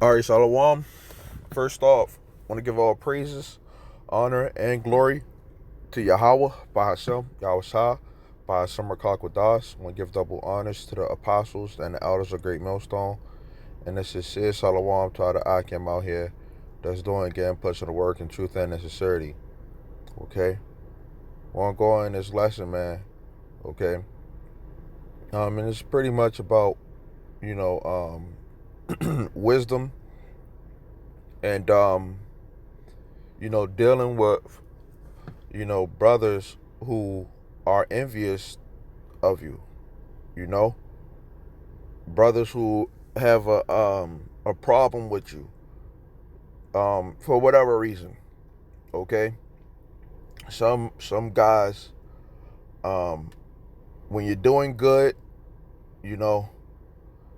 All right, Shalom. First off, I want to give all praises, honor, and glory to Yahweh, by Hashem, Yahweh Shah, by Hashem Rakak Wadas. I want to give double honors to the apostles and the elders of Great Millstone. And this is Sid Shalom to all the Akim out here that's doing again, pushing the work in truth and in sincerity. Okay? I want to go in this lesson, man. Okay? And it's pretty much about, you know, wisdom and, dealing with brothers who are envious of you, you know, brothers who have a problem with you, for whatever reason. Okay, some guys, um, when you're doing good, you know,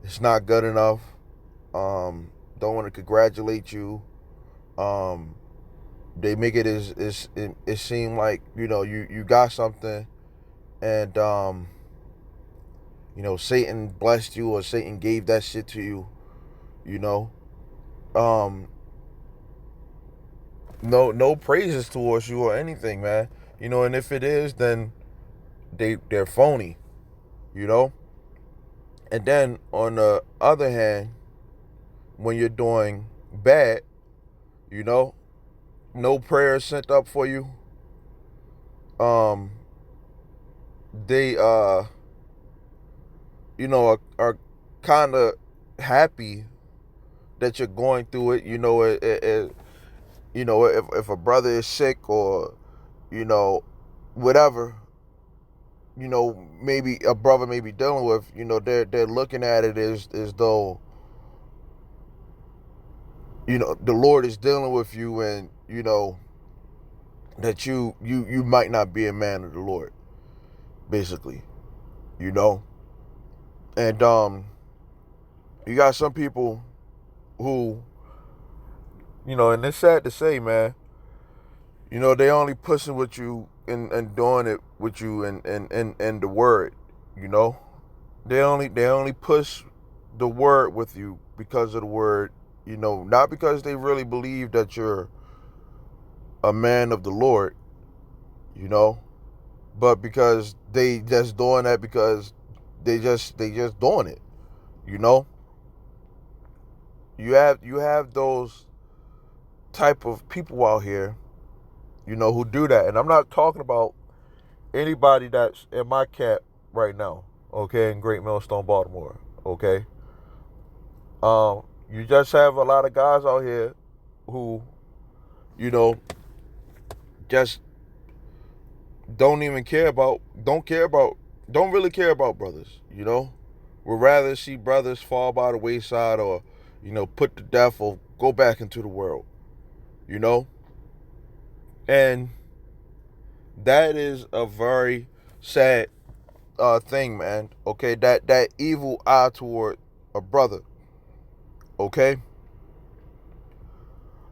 it's not good enough. Don't want to congratulate you. Um, they make it seem like you got something, and Satan blessed you or Satan gave that shit to you, you know. Um, no praises towards you or anything, man. And if it is, then they're phony, you know. And then on the other hand, when you're doing bad, you know, no prayers sent up for you. Um, they are kind of happy that you're going through it. If a brother is sick or whatever, maybe a brother may be dealing with, they're looking at it as though the Lord is dealing with you, and that you might not be a man of the Lord, basically, you know. And you got some people who, and it's sad to say, man, they only pushing with you and doing it with you and the word, you know. They only push the word with you because of the word, not because they really believe that you're a man of the Lord, you know, but because they just doing that because they just doing it, you know. You have those type of people out here, who do that. And I'm not talking about anybody that's in my camp right now, okay, in Great Millstone, Baltimore, okay. You just have a lot of guys out here who, you know, just don't really care about brothers, Would rather see brothers fall by the wayside or, put to death or go back into the world, you know? And that is a very sad thing, man. Okay, that evil eye toward a brother. Okay.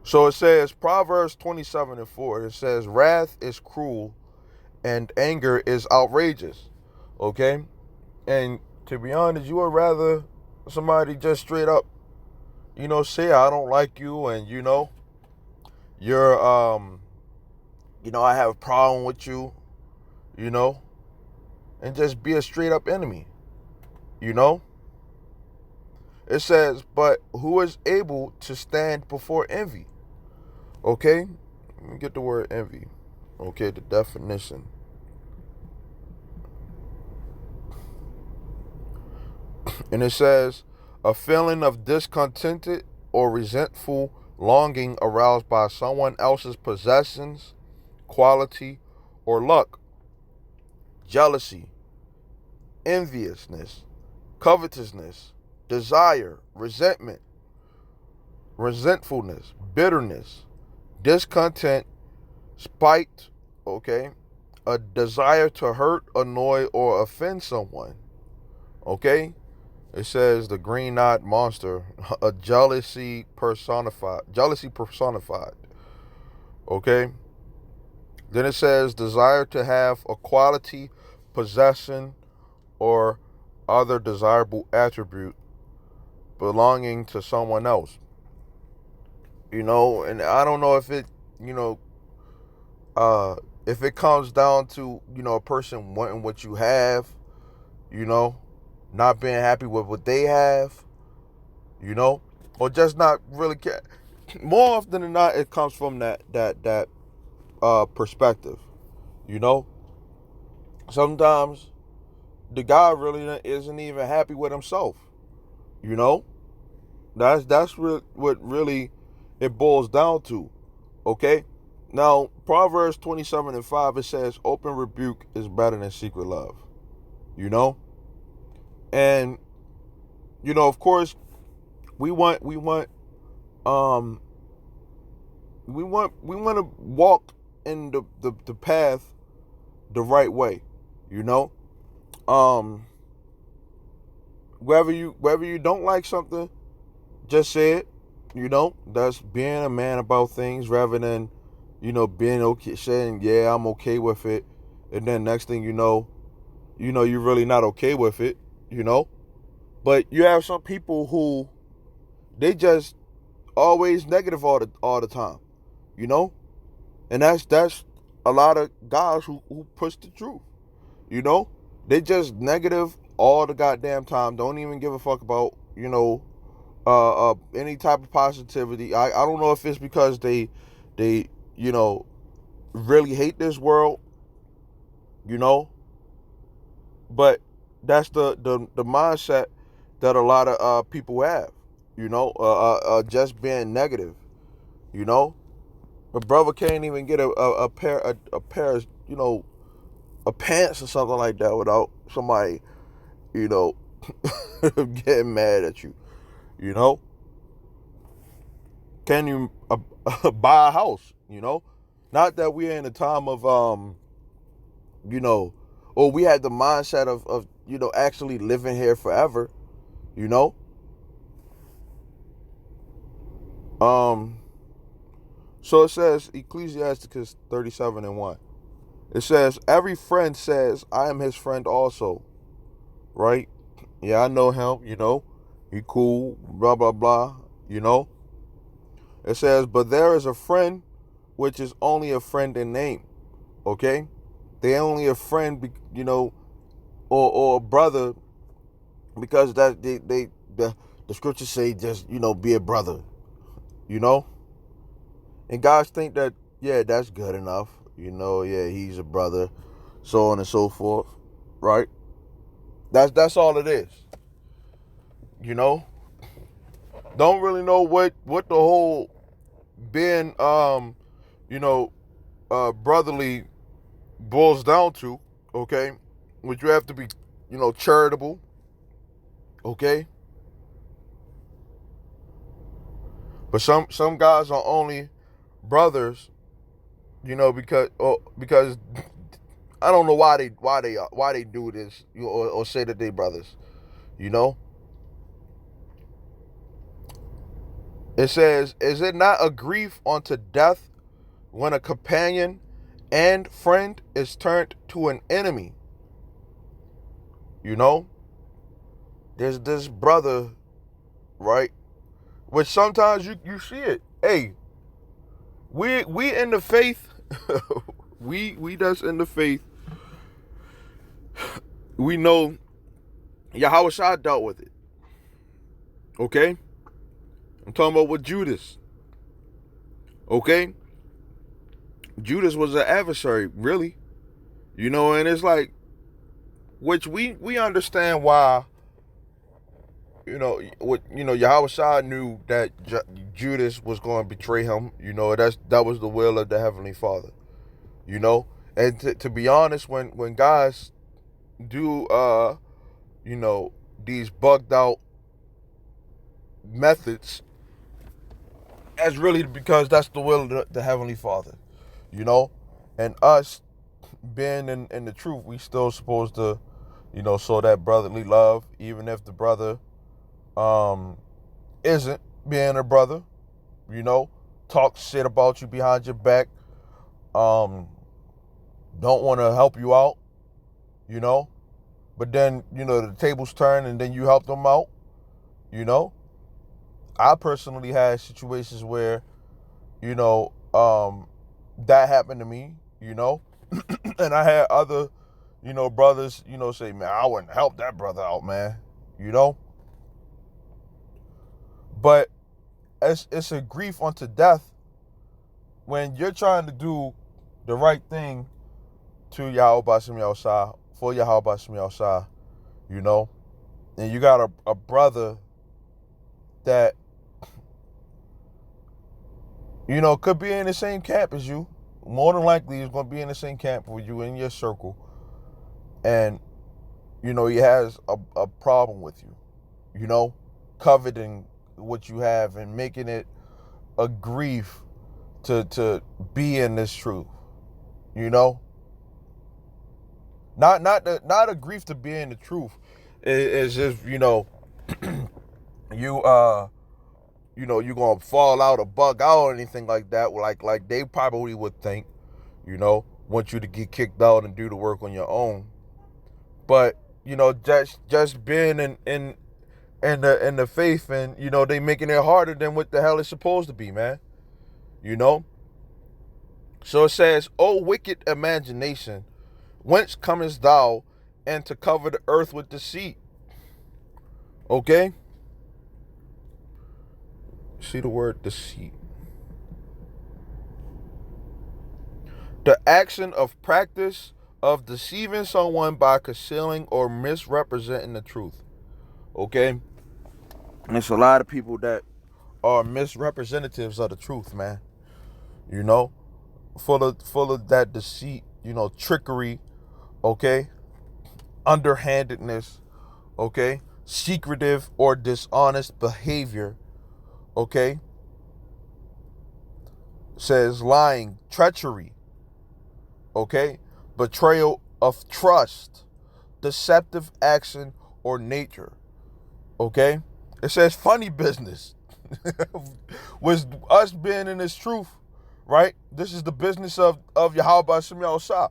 So it says Proverbs 27:4. It says, "Wrath is cruel, and anger is outrageous." Okay, and to be honest, you would rather somebody just straight up, say I don't like you, and you're I have a problem with you, you know, and just be a straight up enemy, you know. It says, but who is able to stand before envy? Okay, let me get the word envy. Okay, the definition. And it says, a feeling of discontented or resentful longing aroused by someone else's possessions, quality, or luck. Jealousy, enviousness, covetousness, desire, resentment, resentfulness, bitterness, discontent, spite, okay, a desire to hurt, annoy, or offend someone, okay. It says the green-eyed monster, a jealousy personified, okay. Then it says desire to have a quality, possession, or other desirable attribute belonging to someone else. And I don't know if it, you know, if it comes down to, a person wanting what you have, you know, not being happy with what they have, or just not really care. More often than not, it comes from that perspective, you know. Sometimes the guy really isn't even happy with himself, you know. What really it boils down to. Okay. Now, Proverbs 27:5, it says, "Open rebuke is better than secret love." You know, and of course, we want um we want to walk in the path the right way. You know, um, whether you don't like something, just say it. That's being a man about things rather than, being okay, saying, yeah, I'm okay with it. And then next thing you're really not okay with it, you know. But you have some people who they just always negative all the time, you know? And that's a lot of guys who push the truth, you know? They just negative all the goddamn time, don't even give a fuck about, any type of positivity. I don't know if it's because they really hate this world, you know, but that's the mindset that a lot of people have, just being negative, you know. A brother can't even get a pair of a pants or something like that without somebody you know getting mad at you, you know. Can you buy a house? Not that we're in a time of you know, or we had the mindset of actually living here forever, you know. Um, so it says Ecclesiasticus 37:1. It says, "Every friend says, I am his friend also." Right? Yeah, I know him. He cool. Blah blah blah. You know. It says, "But there is a friend, which is only a friend in name." Okay, they only a friend, or a brother, because that the scriptures say just be a brother, you know. And guys think that, yeah, that's good enough, yeah, he's a brother, so on and so forth, right? That's all it is, you know. Don't really know what the whole being you know brotherly boils down to. Okay, which you have to be charitable. Okay, but some guys are only brothers, because I don't know why they do this, or say that they brothers. You know, it says, "Is it not a grief unto death when a companion and friend is turned to an enemy?" You know, there's this brother, right? Which sometimes you see it. Hey, we in the faith, we that's in the faith. We know Yahweh Shah dealt with it. Okay, I'm talking about with Judas. Okay, Judas was an adversary, really. And it's like, which we understand why. What Yahweh Shah knew that Judas was going to betray him. That was the will of the Heavenly Father. You know, and to be honest, when guys do these bugged out methods, that's really because that's the will of the Heavenly Father. You know, and us being in the truth, we still supposed to show that brotherly love, even if the brother um isn't being a brother, you know, talk shit about you behind your back, um, don't want to help you out, you know, but then, the tables turn and then you help them out, you know. I personally had situations where, you know, that happened to me, you know, and I had other, brothers, say, man, I wouldn't help that brother out, man, you know, but it's a grief unto death when you're trying to do the right thing to Yahweh Bashem Yahusha, for Yahweh Bashem Yahusha, you know, and you got a brother that, could be in the same camp as you. More than likely, he's going to be in the same camp with you in your circle. And, he has a problem with you, coveting what you have and making it a grief to be in this truth, Not a grief to be in the truth. It's just, you you're gonna fall out or bug out or anything like that. Like they probably would think, want you to get kicked out and do the work on your own. But, just being in the faith, and they making it harder than what the hell it's supposed to be, man. So it says, "O wicked imagination, whence comest thou, and to cover the earth with deceit?" Okay? See the word deceit. The action of practice of deceiving someone by concealing or misrepresenting the truth. Okay? And there's a lot of people that are misrepresentatives of the truth, man. Full of that deceit, trickery, okay? Underhandedness, okay? Secretive or dishonest behavior, okay? Says lying, treachery, okay? Betrayal of trust, deceptive action or nature, okay? It says funny business. Was us being in this truth, right? This is the business of Yahweh Bashem Yahushua,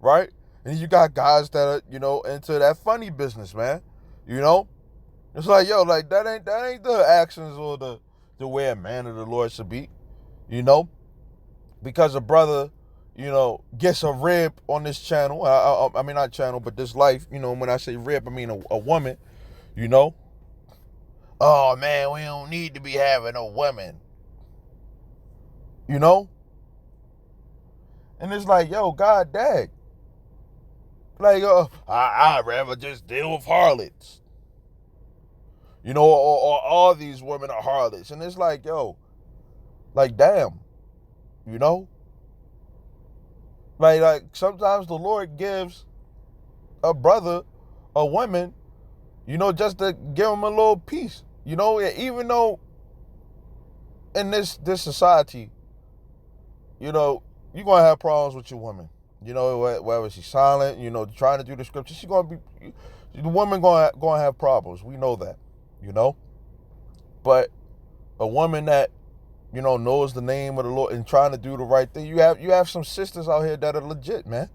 right? And you got guys that are, into that funny business, man. It's like, yo, like that ain't the actions or the way a man of the Lord should be, because a brother, gets a rib on this channel. I mean, not channel, but this life. When I say rib, I mean a woman. Oh man, we don't need to be having a woman. And it's like, yo, God dang. Like, I'd rather just deal with harlots. Or all these women are harlots. And it's like, yo, like, damn. Like sometimes the Lord gives a brother, a woman, just to give him a little peace. Even though in this society, you're going to have problems with your woman. Whether she's silent, trying to do the scripture, she's going to be, the woman going to have problems. We know that, But a woman that, knows the name of the Lord and trying to do the right thing, you have some sisters out here that are legit, man.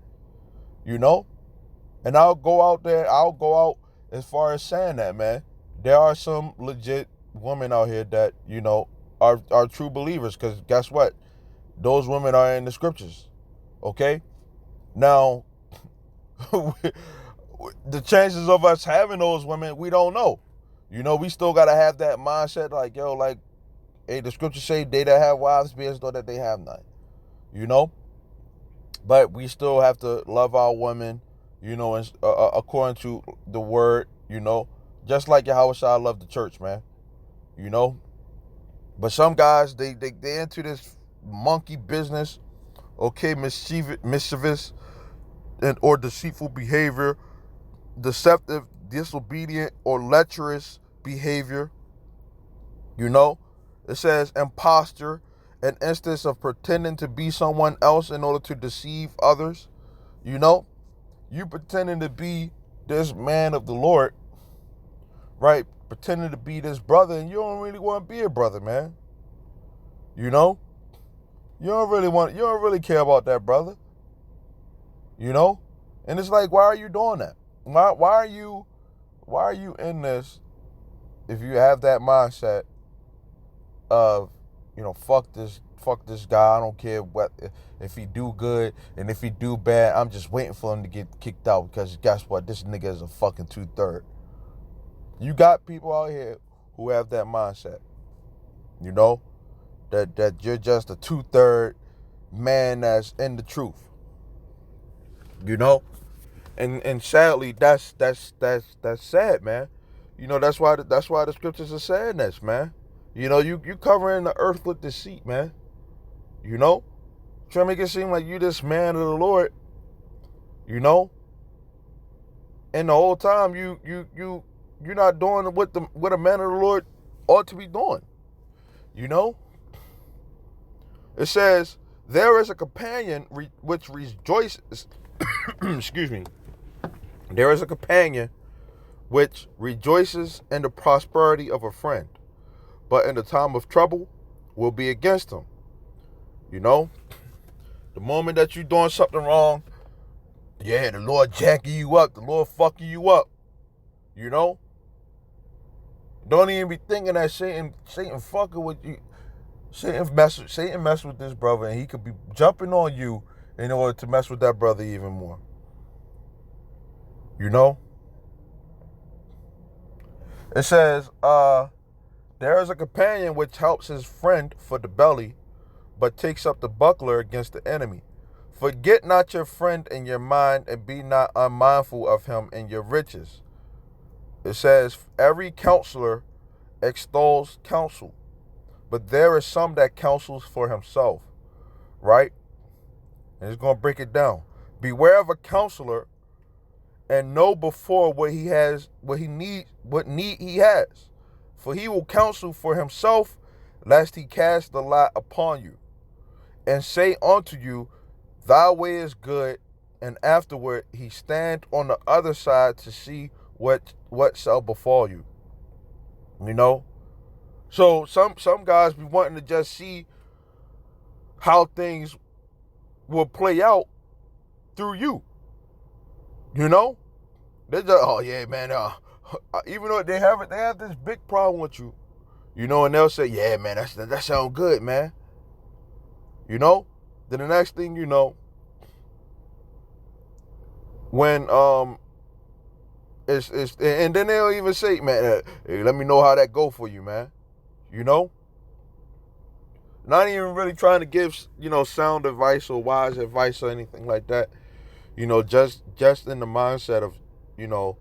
And I'll go out as far as saying that, man. There are some legit women out here that, are true believers, because guess what? Those women are in the scriptures. Okay? Now, the chances of us having those women, we don't know. We still got to have that mindset, like, yo, like, hey, the scriptures say they that have wives be as though that they have none. But we still have to love our women, according to the word, just like Yahweh loved the church, man. But some guys, they into this monkey business, okay, mischievous and or deceitful behavior, deceptive, disobedient, or lecherous behavior. It says imposture, an instance of pretending to be someone else in order to deceive others. You pretending to be this man of the Lord, right? Pretending to be this brother, and you don't really want to be a brother, man. You don't really care about that brother. And it's like, why are you doing that? Why are you in this if you have that mindset of, fuck fuck this guy. I don't care what if he do good, and if he do bad, I'm just waiting for him to get kicked out, because guess what? This nigga is a fucking 2/3. You got people out here who have that mindset. You know? That you're just a 2/3 man that's in the truth. You know? And sadly, that's sad, man. You know, that's why the scriptures are sadness, man. You know, you covering the earth with deceit, man. You know, trying to make it seem like you this man of the Lord. You know, and the whole time you're not doing what a man of the Lord ought to be doing. You know, it says there is a companion which rejoices. Excuse me. There is a companion which rejoices in the prosperity of a friend, but in the time of trouble will be against him. You know, the moment that you're doing something wrong, yeah, the Lord jacking you up, the Lord fucking you up. You know, don't even be thinking that Satan fucking with you. Satan mess with this brother, and he could be jumping on you in order to mess with that brother even more. You know, it says, there is a companion which helps his friend for the belly, but takes up the buckler against the enemy. Forget not your friend in your mind, and be not unmindful of him in your riches. It says, every counselor extols counsel, but there is some that counsels for himself. Right? And it's going to break it down. Beware of a counselor, and know before what need he has. For he will counsel for himself, lest he cast the lot upon you, and say unto you, thy way is good, and afterward he stand on the other side to see what shall befall you. You know? So some guys be wanting to just see how things will play out through you. You know? They just, oh yeah, man, even though they have this big problem with you, you know, and they'll say, yeah, man, that sounds good, man. You know? Then the next thing you know, when it's and then they'll even say, man, hey, let me know how that go for you, man. You know? Not even really trying to give, you know, sound advice or wise advice or anything like that. You know, just in the mindset of, you know,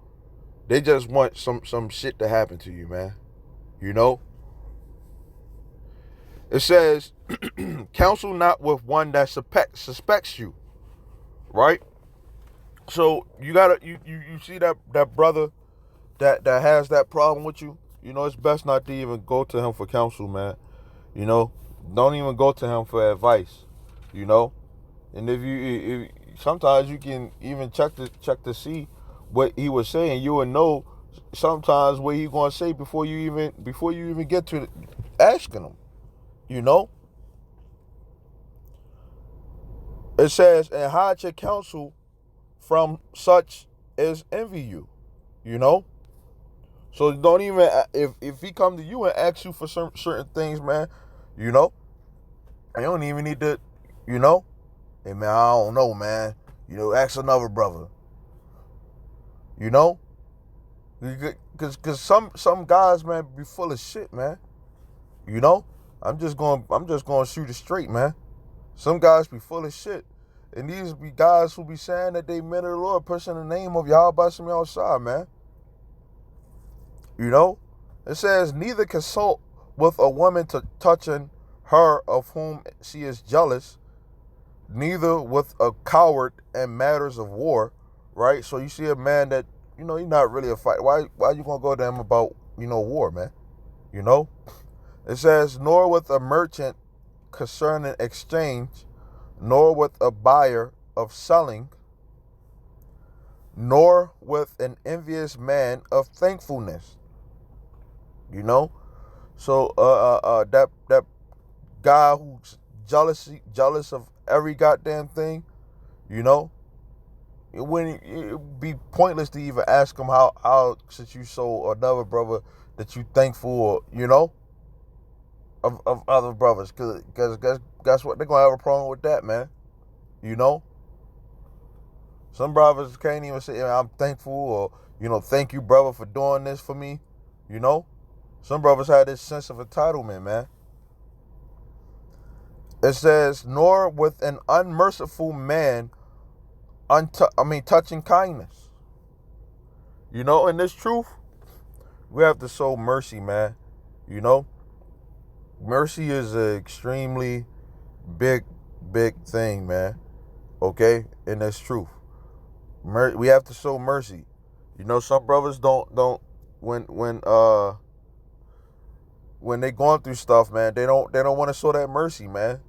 they just want some shit to happen to you, man. You know? It says, counsel not with one that suspects you. Right? So you gotta you see that brother that has that problem with you. You know, it's best not to even go to him for counsel, man. You know, don't even go to him for advice. You know, and if sometimes you can even check to see what he was saying. You will know sometimes what he gonna say before you even get to asking him. You know, it says, and hide your counsel from such as envy you. You know. So don't even, if he come to you and ask you for certain things, man, you know, you don't even need to, you know, hey man, I don't know, man, you know, ask another brother, you know, because some guys, man, be full of shit, man, you know. I'm just going to shoot it straight, man. Some guys be full of shit, and these be guys who be saying that they men of the Lord, pushing the name of Yahweh Shem outside, man. You know, it says, neither consult with a woman to touching her of whom she is jealous, neither with a coward in matters of war. Right? So you see a man that, you know, he's not really a fight. Why you gonna go to him about, you know, war, man? You know? It says, nor with a merchant concerning exchange, nor with a buyer of selling, nor with an envious man of thankfulness. You know, so that guy who's jealous of every goddamn thing, you know, it would be pointless to even ask him how since you saw another brother that you thankful, or, you know, of other brothers, because guess what? They're going to have a problem with that, man. You know? Some brothers can't even say, I'm thankful, or, thank you, brother, for doing this for me. You know? Some brothers have this sense of entitlement, man. It says, nor with an unmerciful man, touching kindness. In this truth, we have to show mercy, man. Mercy is an extremely big, big thing, man. Okay? In this truth. We have to show mercy. Some brothers don't when they going through stuff, man, they don't want to show that mercy, man.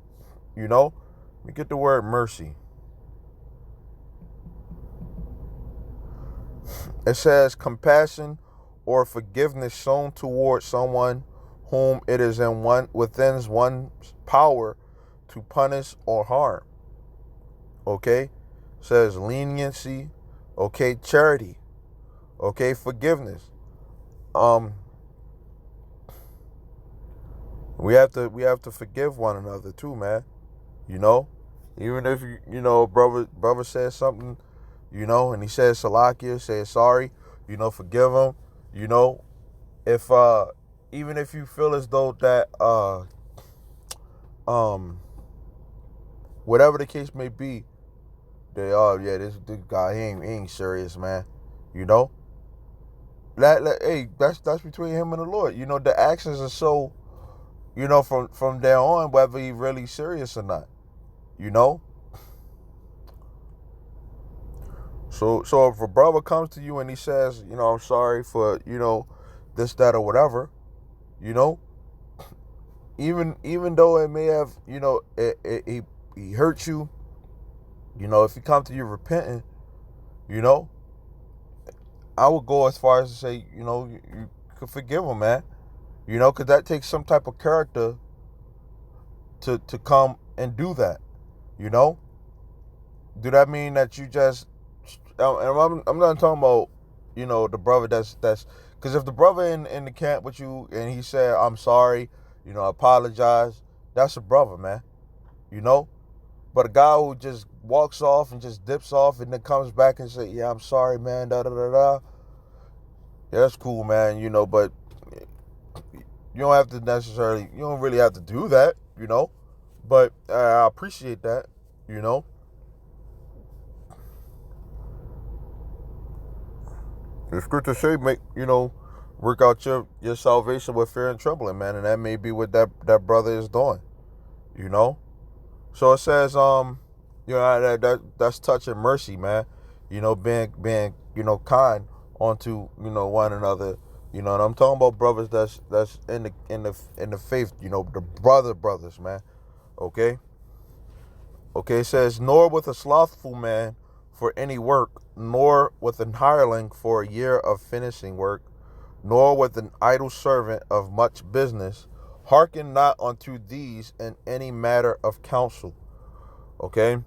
Let me get the word mercy. It says compassion or forgiveness shown towards someone whom it is within one's power to punish or harm. Okay? It says leniency, okay, charity, okay, forgiveness. We have to forgive one another too, man. Even if brother says something, and he says salakia, says sorry, forgive him. If even if you feel as though that whatever the case may be, this guy, he ain't serious, man. That's between him and the Lord. The actions are so, from there on, whether he really serious or not. So if a brother comes to you and he says, I'm sorry for, this, that, or whatever, even though it may have, he hurt you, if he come to you repenting, I would go as far as to say, you could forgive him, man. Because that takes some type of character to come and do that. Do that mean that you just? And I'm not talking about, the brother that's because if the brother in the camp with you and he said, I'm sorry, apologize, that's a brother, man. But a guy who just walks off and just dips off and then comes back and say, yeah, I'm sorry, man, da da da da. Yeah, that's cool, man. But you don't have to necessarily, you don't really have to do that, But I appreciate that, The scripture say, work out your salvation with fear and trembling, man, and that may be what that brother is doing, So it says, that's touching mercy, man. Being kind onto one another, and I'm talking about brothers that's in the faith, the brothers, man. Okay. It says, nor with a slothful man for any work, nor with an hireling for a year of finishing work, nor with an idle servant of much business. Hearken not unto these in any matter of counsel. Okay?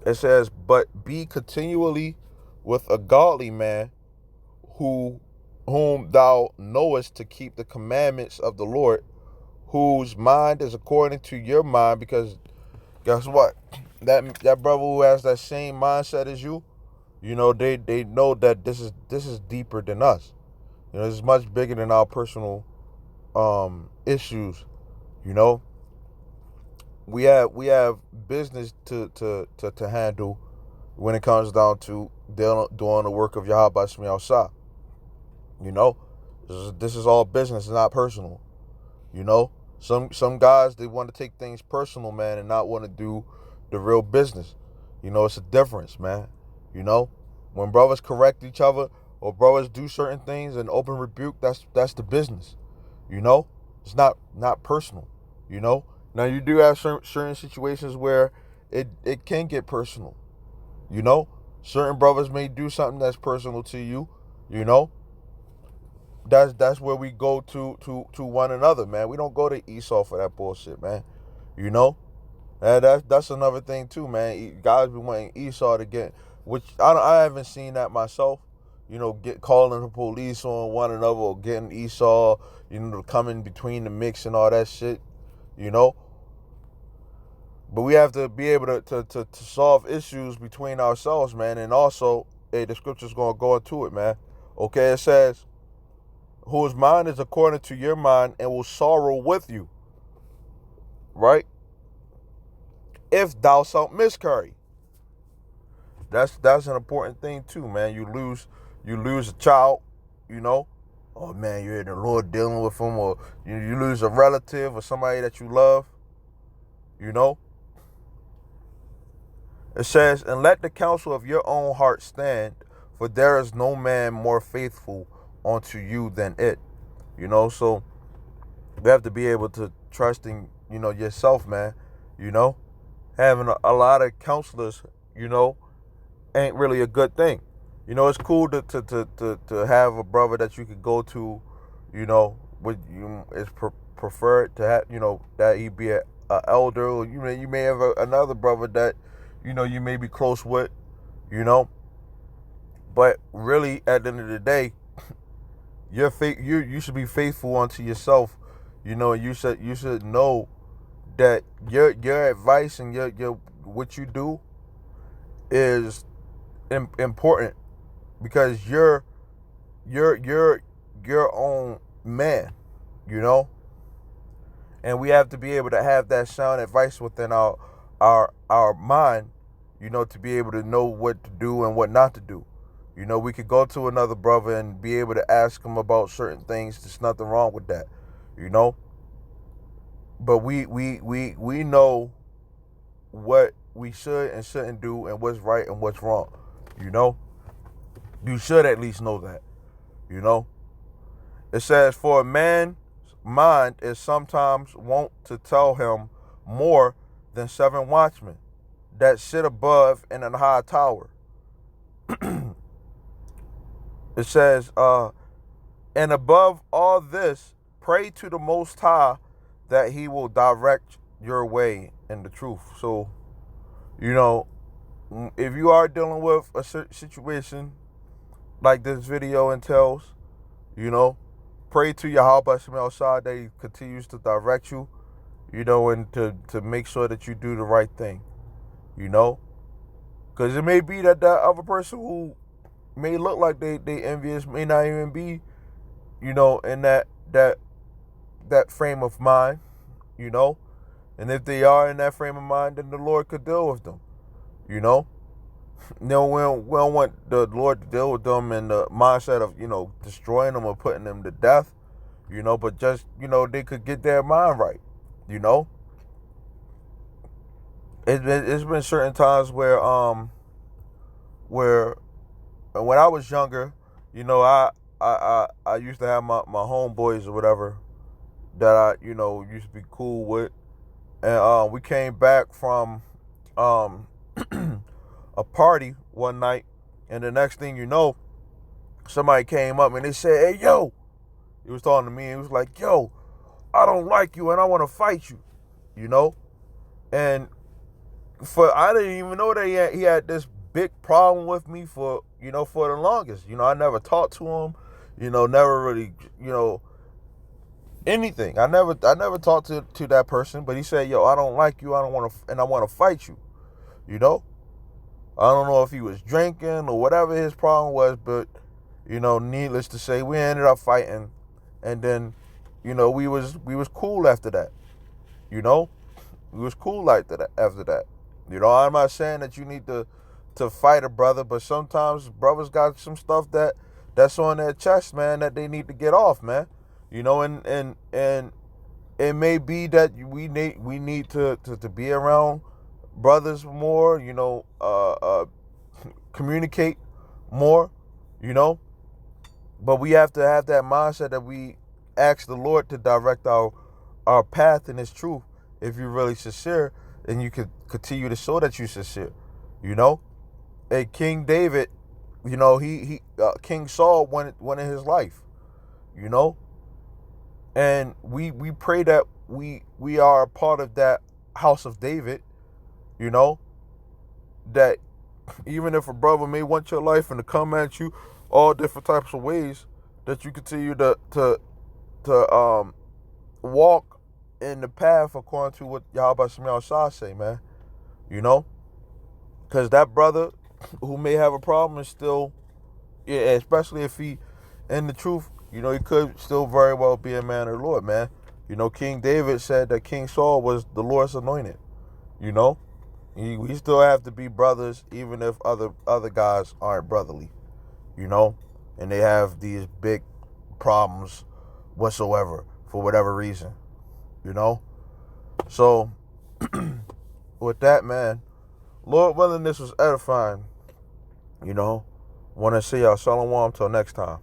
It says, but be continually with a godly man whom thou knowest to keep the commandments of the Lord, whose mind is according to your mind, because guess what? That brother who has that same mindset as you, they know that this is deeper than us. This is much bigger than our personal issues. We have business to handle when it comes down to doing the work of Yahweh Shmi Al-Shah. This is all business, not personal. Some guys, they want to take things personal, man, and not want to do the real business. It's a difference, man. When brothers correct each other or brothers do certain things and open rebuke, that's the business. It's not personal. Now you do have certain situations where it can get personal. Certain brothers may do something that's personal to you. That's where we go to one another, man. We don't go to Esau for that bullshit, man. And that's another thing too, man. Guys be wanting Esau to get, which I haven't seen that myself. get calling the police on one another or getting Esau, to come in between the mix and all that shit, you know. But we have to be able to solve issues between ourselves, man. And also, hey, the scripture's going to go into it, man. Okay, it says, whose mind is according to your mind and will sorrow with you, right? If thou shalt miscarry. That's an important thing too, man. You lose a child, you know. Oh man, you're in the Lord dealing with them, or you lose a relative or somebody that you love, you know. It says, and let the counsel of your own heart stand, for there is no man more faithful unto you than it. So you have to be able to trust in, yourself, man. Having a lot of counselors, ain't really a good thing. It's cool to have a brother that you could go to, with you. It's preferred to have, that he be a elder, or you may have another brother that, you may be close with, but really at the end of the day, you should be faithful unto yourself, and you should know that your advice and your what you do is important, because you're your own man, and we have to be able to have that sound advice within our mind, to be able to know what to do and what not to do. We could go to another brother and be able to ask him about certain things. There's nothing wrong with that, but we know what we should and shouldn't do, and what's right and what's wrong. You should at least know that. It says, for a man's mind is sometimes wont to tell him more than 7 watchmen that sit above in an high tower. It says, and above all this, pray to the Most High that he will direct your way in the truth. So, if you are dealing with a situation like this video entails, pray to Yahweh Shemel that he continues to direct you, and to make sure that you do the right thing, because it may be that other person who may look like they envious may not even be, in that frame of mind, and if they are in that frame of mind, then the Lord could deal with them, No, we don't want the Lord to deal with them in the mindset of, destroying them or putting them to death, but just, they could get their mind right, It's been certain times where when I was younger, I used to have my homeboys or whatever that I, used to be cool with. And we came back from a party one night, and the next thing you know, somebody came up and they said, "Hey, yo," he was talking to me, and he was like, "Yo, I don't like you and I want to fight you," and I didn't even know that he had this big problem with me for the longest. I never talked to him, never really, anything. I never talked to that person, but he said, "Yo, I don't like you. I don't want to, and I want to fight you." I don't know if he was drinking or whatever his problem was, but needless to say, we ended up fighting, and then we was cool after that. We was cool after that. I'm not saying that you need to fight a brother, but sometimes brothers got some stuff that's on their chest, man, that they need to get off, man. And it may be that we need to be around brothers more, communicate more, but we have to have that mindset that we ask the Lord to direct our path in his truth. If you're really sincere, and you can continue to show that you're sincere, Hey, King David, he King Saul wanted his life, and we pray that we are a part of that house of David, that even if a brother may want your life and to come at you, all different types of ways that you continue to walk in the path according to what Yahweh Shema Shah say, man. You know? Because that brother who may have a problem is still, yeah, especially if he in the truth, you know, he could still very well be a man of the Lord, man. You know, King David said that King Saul was the Lord's anointed. You know? We still have to be brothers even if other guys aren't brotherly, you know? And they have these big problems whatsoever for whatever reason, you know? So, with that, man, Lord willing, this was edifying, you know? Want to see y'all. Shalom till next time.